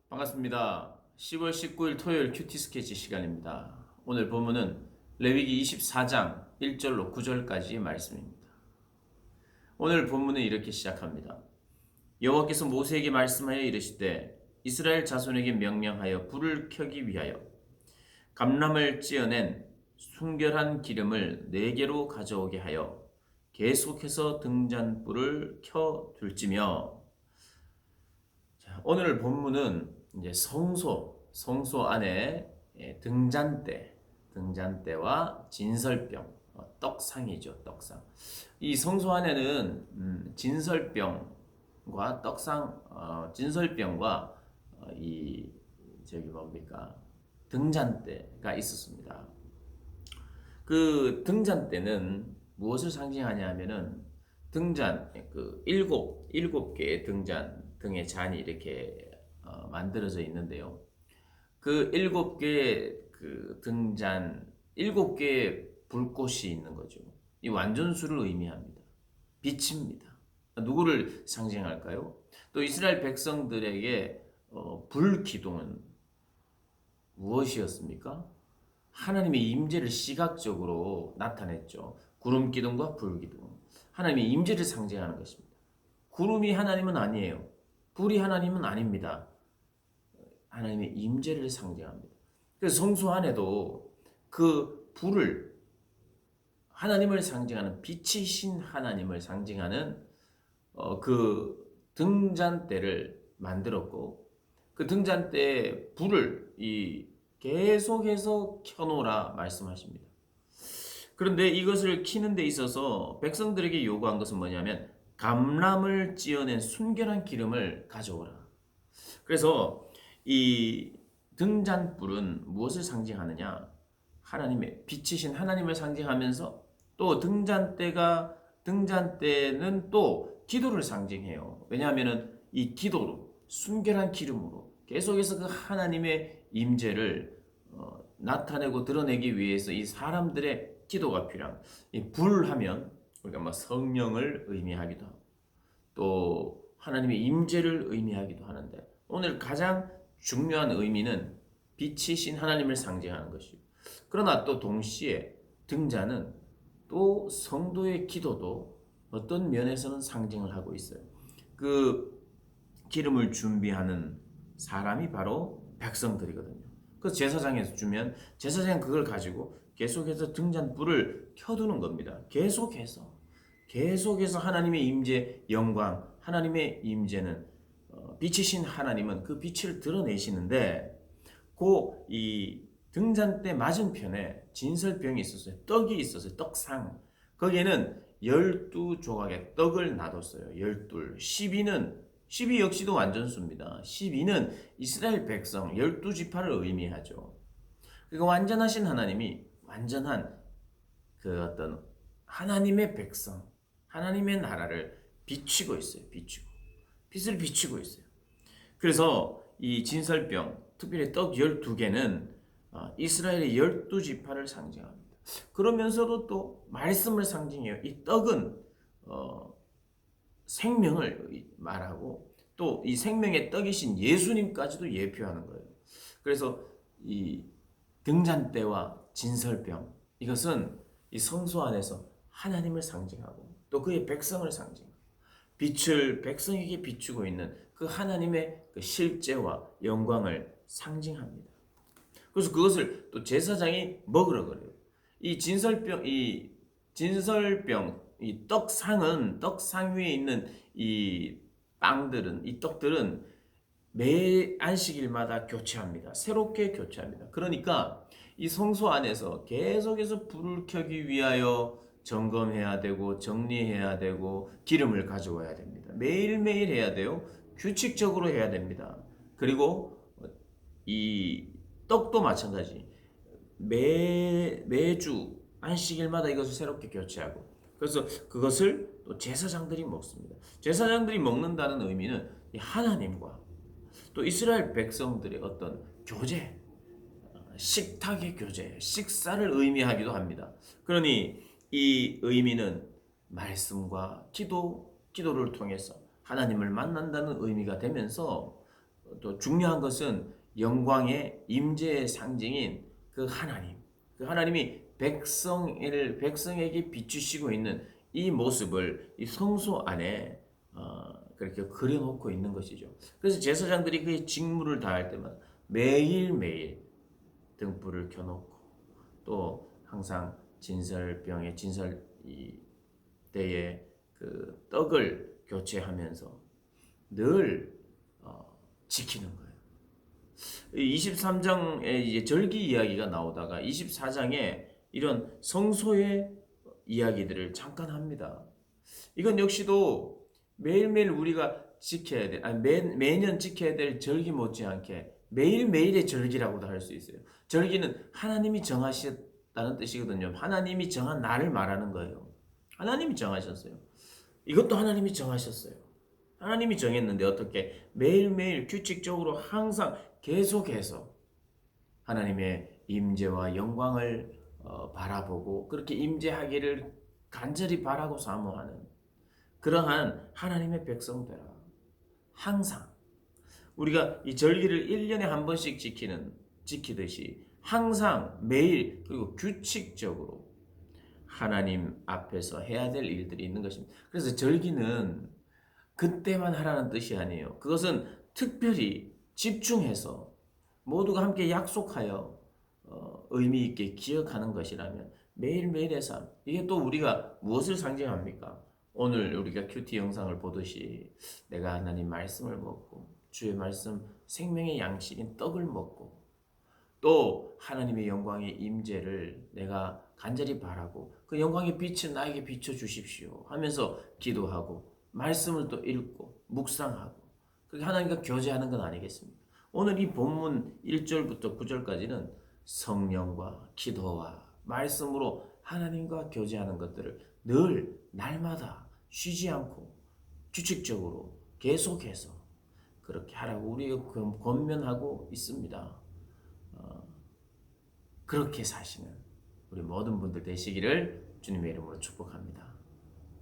반갑습니다. 10월 19일 토요일 큐티 스케치 시간입니다. 오늘 본문은 레위기 24장 1절로 9절까지의 말씀입니다. 오늘 본문은 이렇게 시작합니다. 여호와께서 모세에게 말씀하여 이르시되 이스라엘 자손에게 명령하여 불을 켜기 위하여 감람을 찌어낸 순결한 기름을 4개로 가져오게 하여 계속해서 등잔불을 켜 둘지며. 오늘 본문은 이제 성소 안에 등잔대와 진설병, 떡상이죠, 떡상. 이 성소 안에는 진설병과 떡상, 진설병과 이 저기 뭡니까 등잔대가 있었습니다. 그 등잔대는 무엇을 상징하냐 하면은 등잔, 그 일곱 개의 등의 잔이 이렇게 만들어져 있는데요. 그 7개의 그 등잔, 7개의 불꽃이 있는 거죠. 이 완전수를 의미합니다. 빛입니다. 누구를 상징할까요? 또 이스라엘 백성들에게 불기둥은 무엇이었습니까? 하나님의 임재를 시각적으로 나타냈죠. 구름 기둥과 불 기둥. 하나님의 임재를 상징하는 것입니다. 구름이 하나님은 아니에요. 불이 하나님은 아닙니다. 하나님의 임재를 상징합니다. 그래서 성소 안에도 그 불을, 하나님을 상징하는 빛이신 하나님을 상징하는 그 등잔대를 만들었고, 그 등잔대에 불을 계속해서 켜놓으라 말씀하십니다. 그런데 이것을 켜는 데 있어서 백성들에게 요구한 것은 뭐냐면 감람을 찌어낸 순결한 기름을 가져오라. 그래서 이 등잔불은 무엇을 상징하느냐? 하나님의 빛이신 하나님을 상징하면서 또 등잔대는 또 기도를 상징해요. 왜냐하면은 이 기도로 순결한 기름으로 계속해서 그 하나님의 임재를 나타내고 드러내기 위해서 이 사람들의 기도가 필요한. 이 불하면 우리가 뭐 성령을 의미하기도 하고 또 하나님의 임재를 의미하기도 하는데, 오늘 가장 중요한 의미는 빛이신 하나님을 상징하는 것이고, 그러나 또 동시에 등잔은 또 성도의 기도도 어떤 면에서는 상징을 하고 있어요. 그 기름을 준비하는 사람이 바로 백성들이거든요. 그 제사장에서 주면 제사장은 그걸 가지고 계속해서 등잔불을 켜두는 겁니다. 계속해서 하나님의 임재 영광, 하나님의 임재는 빛이신 하나님은 그 빛을 드러내시는데, 이 등잔대 맞은편에 진설병이 있었어요. 떡이 있었어요. 떡상. 거기에는 12조각의 떡을 놔뒀어요. 12. 12 역시도 완전수입니다. 12는 이스라엘 백성 12지파를 의미하죠. 그러니까 완전하신 하나님이 완전한 그 어떤 하나님의 백성, 하나님의 나라를 비추고 있어요. 빛을 비추고 있어요. 그래서 이 진설병, 특별히 떡 12개는 이스라엘의 12지파를 상징합니다. 그러면서도 또 말씀을 상징해요. 이 떡은 생명을 말하고 또 이 생명의 떡이신 예수님까지도 예표하는 거예요. 그래서 이 등잔대와 진설병, 이것은 이 성소 안에서 하나님을 상징하고 또 그의 백성을 상징하고 빛을 백성에게 비추고 있는 그 하나님의 그 실제와 영광을 상징합니다. 그래서 그것을 또 제사장이 먹으라 그래요. 이 진설병, 이 떡상 위에 있는 이 떡들은 매 안식일마다 교체합니다. 새롭게 교체합니다. 그러니까 이 성소 안에서 계속해서 불을 켜기 위하여 점검해야 되고 정리해야 되고 기름을 가져와야 됩니다. 매일매일 해야 돼요. 규칙적으로 해야 됩니다. 그리고 이 떡도 마찬가지. 매주 안식일마다 이것을 새롭게 교체하고, 그래서 그것을 또 제사장들이 먹습니다. 제사장들이 먹는다는 의미는 하나님과 또 이스라엘 백성들의 어떤 교제, 식탁의 교제, 식사를 의미하기도 합니다. 그러니 이 의미는 말씀과 기도를 통해서 하나님을 만난다는 의미가 되면서 또 중요한 것은 영광의 임재의 상징인 그 하나님, 그 하나님이 백성에게 비추시고 있는 이 모습을 이 성소 안에 그렇게 그려놓고 있는 것이죠. 그래서 제사장들이 그 직무를 다할 때마다 매일매일 등불을 켜놓고 또 항상 진설병에 진설 때에 그 떡을 교체하면서 늘 지키는 거예요. 23장에 이제 절기 이야기가 나오다가 24장에 이런 성소의 이야기들을 잠깐 합니다. 이건 역시도 매일매일 우리가 지켜야 돼. 매년 지켜야 될 절기 못지않게 매일매일의 절기라고도 할 수 있어요. 절기는 하나님이 정하셨다는 뜻이거든요. 하나님이 정한 날을 말하는 거예요. 하나님이 정하셨어요. 이것도 하나님이 정하셨어요. 하나님이 정했는데 어떻게 매일매일 규칙적으로 항상 계속해서 하나님의 임재와 영광을 바라보고 그렇게 임재하기를 간절히 바라고 사모하는 그러한 하나님의 백성 되라. 항상 우리가 이 절기를 1년에 한 번씩 지키듯이 항상 매일 그리고 규칙적으로 하나님 앞에서 해야 될 일들이 있는 것입니다. 그래서 절기는 그때만 하라는 뜻이 아니에요. 그것은 특별히 집중해서 모두가 함께 약속하여 의미 있게 기억하는 것이라면 매일매일의 삶, 이게 또 우리가 무엇을 상징합니까? 오늘 우리가 큐티 영상을 보듯이 내가 하나님 말씀을 먹고 주의 말씀 생명의 양식인 떡을 먹고 또 하나님의 영광의 임재를 내가 간절히 바라고 그 영광의 빛을 나에게 비춰 주십시오 하면서 기도하고 말씀을 또 읽고 묵상하고 그렇게 하나님과 교제하는 건 아니겠습니까? 오늘 이 본문 1절부터 9절까지는 성령과 기도와 말씀으로 하나님과 교제하는 것들을 늘 날마다 쉬지 않고 규칙적으로 계속해서 그렇게 하라고 우리가 권면하고 있습니다. 그렇게 사시는 우리 모든 분들 되시기를 주님의 이름으로 축복합니다.